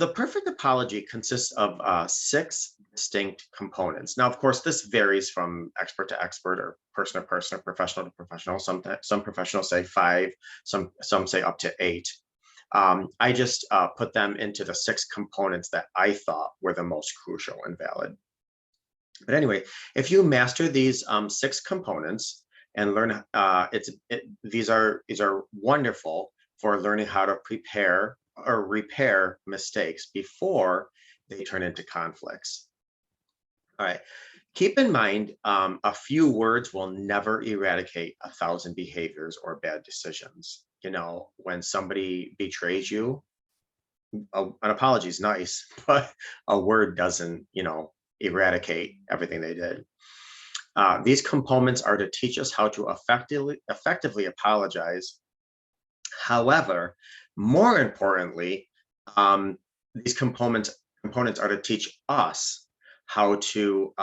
The perfect apology consists of six distinct components. Now, of course, this varies from expert to expert or person to person or professional to professional. Some professionals say five, some say up to eight. I just put them into the six components that I thought were the most crucial and valid. But anyway, if you master these six components and learn, these are wonderful for learning how to prepare or repair mistakes before they turn into conflicts. All right. Keep in mind, a few words will never eradicate 1,000 behaviors or bad decisions. You know, when somebody betrays you, an apology is nice, but a word doesn't, eradicate everything they did. These components are to teach us how to effectively apologize. However, more importantly, these components are to teach us how to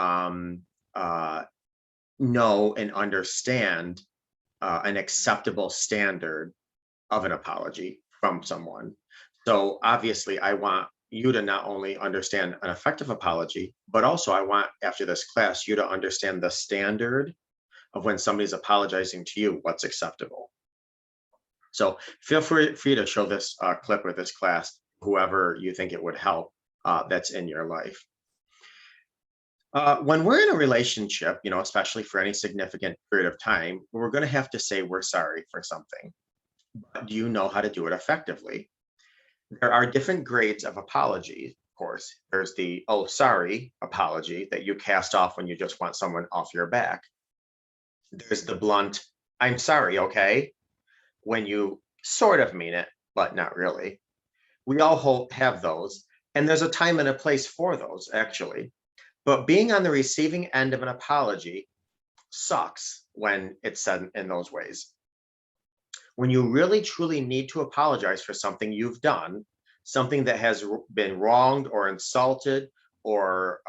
know and understand an acceptable standard of an apology from someone. So obviously, I want you to not only understand an effective apology, but also I want after this class you to understand the standard of when somebody's apologizing to you, what's acceptable. So feel free to show this clip or this class, whoever you think it would help that's in your life. When we're in a relationship, especially for any significant period of time, we're going to have to say we're sorry for something. But do you know how to do it effectively? There are different grades of apology, of course. There's the, oh, sorry apology that you cast off when you just want someone off your back. There's the blunt, I'm sorry, okay? When you sort of mean it, but not really. We all have those. And there's a time and a place for those, actually. But being on the receiving end of an apology sucks when it's said in those ways. When you really truly need to apologize for something you've done, something that has been wronged or insulted, or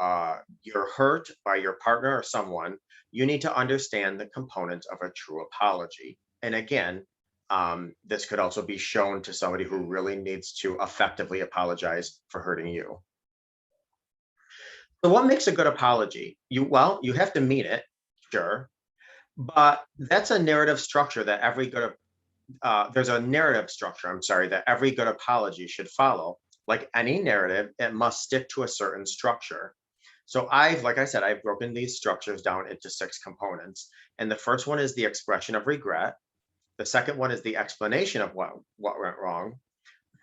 you're hurt by your partner or someone, you need to understand the components of a true apology. And again, this could also be shown to somebody who really needs to effectively apologize for hurting you. So what makes a good apology? You have to mean it, sure, but that's a narrative structure that there's a narrative structure, I'm sorry, that every good apology should follow. Like any narrative, it must stick to a certain structure. So like I said, I've broken these structures down into six components. And the first one is the expression of regret. The second one is the explanation of what went wrong.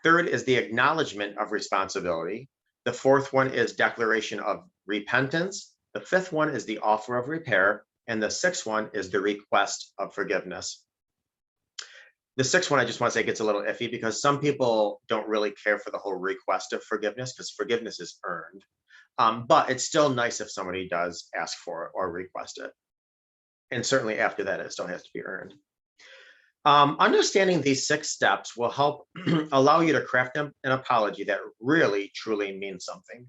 Third is the acknowledgement of responsibility. The fourth one is declaration of repentance. The fifth one is the offer of repair. And the sixth one is the request of forgiveness. The sixth one, I just want to say, gets a little iffy because some people don't really care for the whole request of forgiveness because forgiveness is earned. But it's still nice if somebody does ask for it or request it. And certainly after that, it still has to be earned. Understanding these six steps will help allow you to craft an apology that really, truly means something.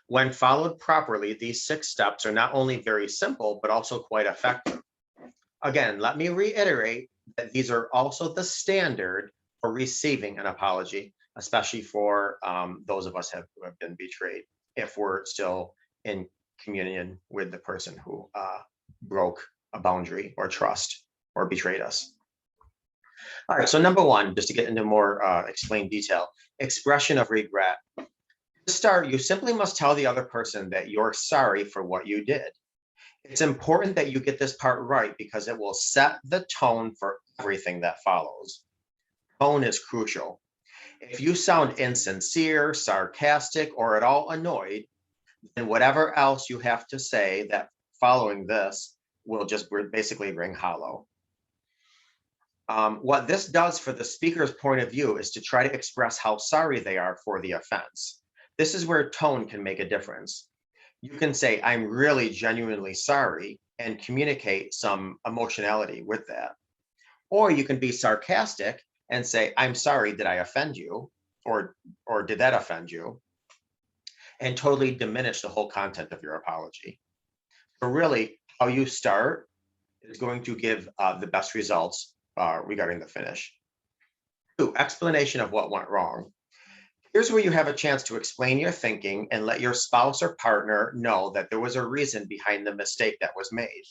When followed properly, these six steps are not only very simple, but also quite effective. Again, let me reiterate that these are also the standard for receiving an apology, especially for those of us who have been betrayed, if we're still in communion with the person who broke a boundary or trust or betrayed us. All right, so number one, just to get into more explained detail, expression of regret. To start, you simply must tell the other person that you're sorry for what you did. It's important that you get this part right because it will set the tone for everything that follows. Tone is crucial. If you sound insincere, sarcastic, or at all annoyed, then whatever else you have to say that following this will just basically ring hollow. What this does for the speaker's point of view is to try to express how sorry they are for the offense. This is where tone can make a difference. You can say, I'm really genuinely sorry, and communicate some emotionality with that. Or you can be sarcastic and say, I'm sorry, did I offend you? Or did that offend you? And totally diminish the whole content of your apology. So really, how you start is going to give the best results regarding the finish. 2, explanation of what went wrong. Here's where you have a chance to explain your thinking and let your spouse or partner know that there was a reason behind the mistake that was made.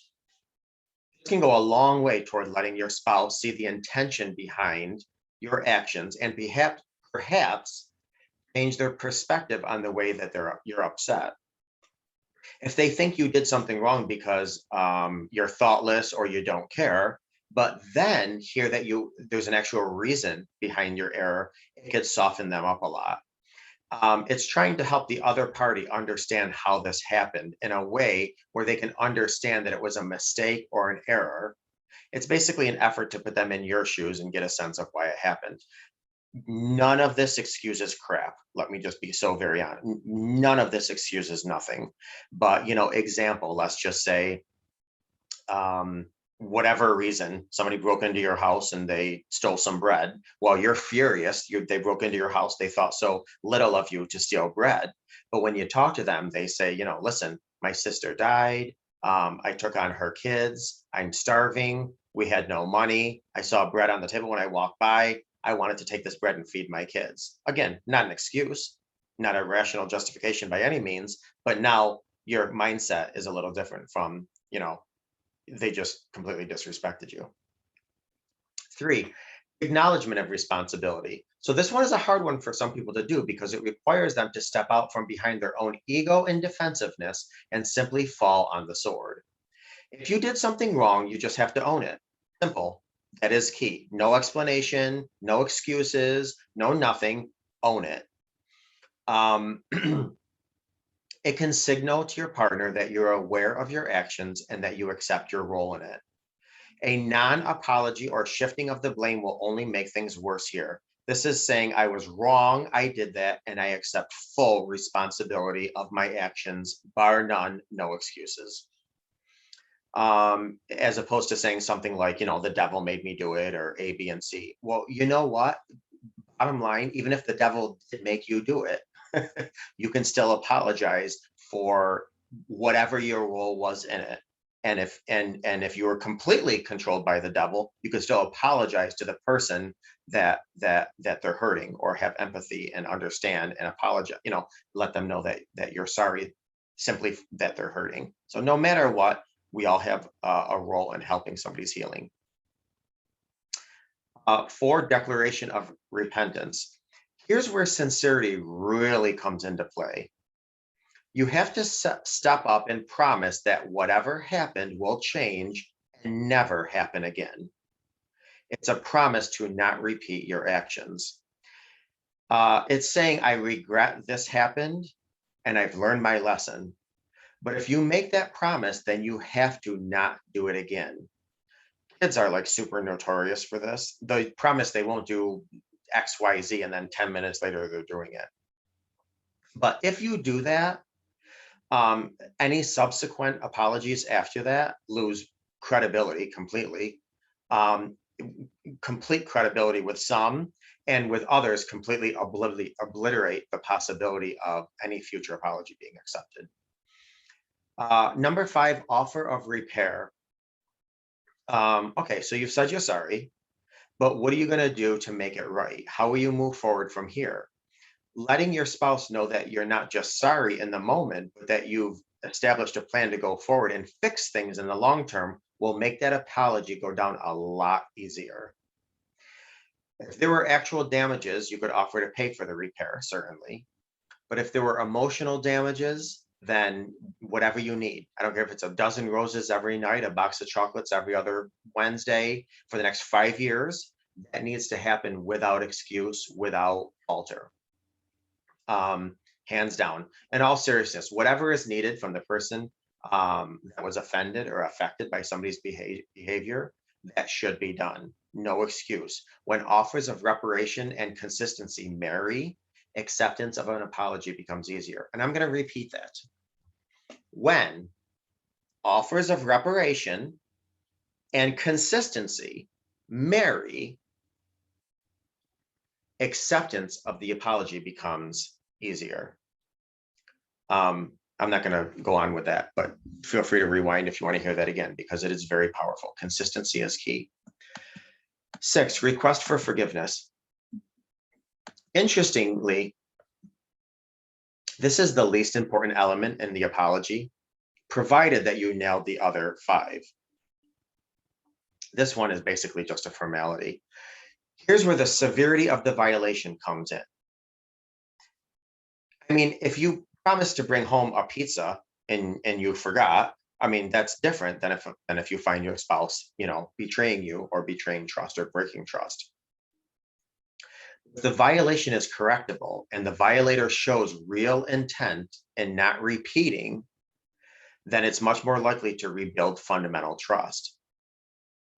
This can go a long way toward letting your spouse see the intention behind your actions and perhaps change their perspective on the way that you're upset. If they think you did something wrong because you're thoughtless or you don't care, but then hear that there's an actual reason behind your error, it could soften them up a lot. It's trying to help the other party understand how this happened in a way where they can understand that it was a mistake or an error. It's basically an effort to put them in your shoes and get a sense of why it happened. None of this excuses crap. Let me just be so very honest. None of this excuses nothing. But, example, let's just say, whatever reason, somebody broke into your house and they stole some bread. Well, you're furious. They broke into your house. They thought so little of you to steal bread. But when you talk to them, they say, listen, my sister died. I took on her kids. I'm starving. We had no money. I saw bread on the table when I walked by. I wanted to take this bread and feed my kids. Again, not an excuse, not a rational justification by any means, but now your mindset is a little different from, they just completely disrespected you. 3, acknowledgement of responsibility. So this one is a hard one for some people to do because it requires them to step out from behind their own ego and defensiveness and simply fall on the sword. If you did something wrong, you just have to own it. Simple. That is key. No explanation, no excuses, no nothing. Own it. It can signal to your partner that you're aware of your actions and that you accept your role in it. A non-apology or shifting of the blame will only make things worse here. This is saying I was wrong, I did that, and I accept full responsibility of my actions, bar none, no excuses. As opposed to saying something like, the devil made me do it, or A, B, and C. Well, you know what? Bottom line, even if the devil did make you do it, you can still apologize for whatever your role was in it. And if you were completely controlled by the devil, you could still apologize to the person that they're hurting, or have empathy and understand and apologize, let them know that you're sorry, simply that they're hurting. So no matter what, we all have a role in helping somebody's healing. 4, declaration of repentance. Here's where sincerity really comes into play. You have to step up and promise that whatever happened will change and never happen again. It's a promise to not repeat your actions. It's saying, I regret this happened and I've learned my lesson. But if you make that promise, then you have to not do it again. Kids are like super notorious for this. They promise they won't do X, Y, Z, and then 10 minutes later, they're doing it. But if you do that, any subsequent apologies after that lose credibility completely. Complete credibility with some, and with others completely obliterate the possibility of any future apology being accepted. Number 5, offer of repair. Okay, so you've said you're sorry, but what are you going to do to make it right? How will you move forward from here? Letting your spouse know that you're not just sorry in the moment, but that you've established a plan to go forward and fix things in the long term will make that apology go down a lot easier. If there were actual damages, you could offer to pay for the repair, certainly. But if there were emotional damages, then whatever you need. I don't care if it's a dozen roses every night, a box of chocolates every other Wednesday for the next 5 years, that needs to happen without excuse, without falter. Hands down. In all seriousness, whatever is needed from the person that was offended or affected by somebody's behavior, that should be done. No excuse. When offers of reparation and consistency marry, acceptance of an apology becomes easier. And I'm going to repeat that. When offers of reparation and consistency marry, acceptance of the apology becomes easier. I'm not going to go on with that, but feel free to rewind if you want to hear that again, because it is very powerful. Consistency is key. 6, request for forgiveness. Interestingly, This is the least important element in the apology, provided that you nailed the other 5. This one is basically just a formality. Here's where the severity of the violation comes in. I mean, if you promise to bring home a pizza and you forgot, I mean, that's different than if you find your spouse, betraying you or betraying trust or breaking trust. If the violation is correctable and the violator shows real intent in not repeating, then it's much more likely to rebuild fundamental trust.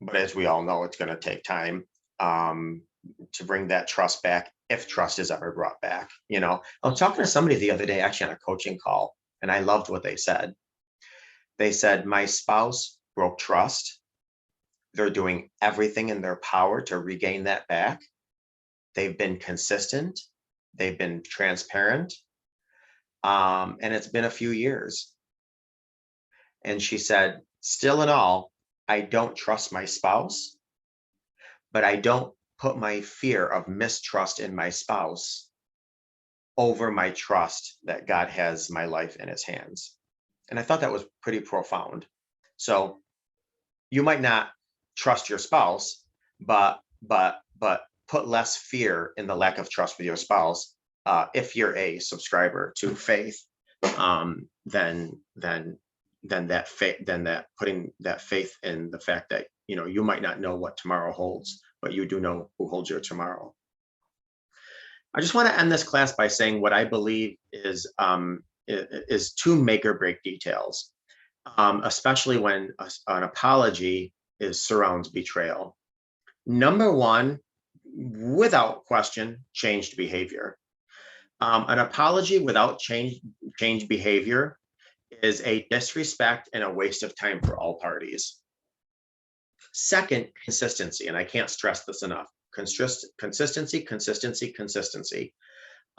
But as we all know, it's going to take time to bring that trust back, if trust is ever brought back. I was talking to somebody the other day, actually on a coaching call, and I loved what they said. They said, my spouse broke trust. They're doing everything in their power to regain that back. They've been consistent. They've been transparent. And it's been a few years. And she said, still in all, I don't trust my spouse, but I don't put my fear of mistrust in my spouse over my trust that God has my life in his hands. And I thought that was pretty profound. So you might not trust your spouse, but put less fear in the lack of trust with your spouse if you're a subscriber to faith, than putting that faith in the fact that you might not know what tomorrow holds, but you do know who holds your tomorrow. I just want to end this class by saying what I believe is 2 make or break details, especially when an apology surrounds betrayal. Number 1, without question, changed behavior. An apology without changed behavior is a disrespect and a waste of time for all parties. Second, consistency, and I can't stress this enough. Consistency.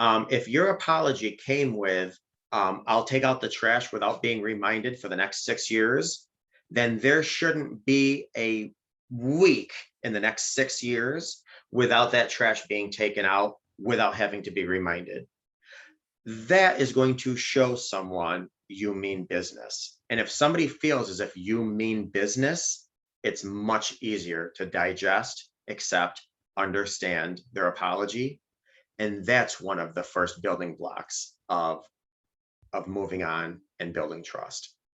If your apology came with, I'll take out the trash without being reminded for the next 6 years, then there shouldn't be a week in the next 6 years without that trash being taken out, without having to be reminded. That is going to show someone you mean business. And if somebody feels as if you mean business, it's much easier to digest, accept, understand their apology. And that's one of the first building blocks of moving on and building trust.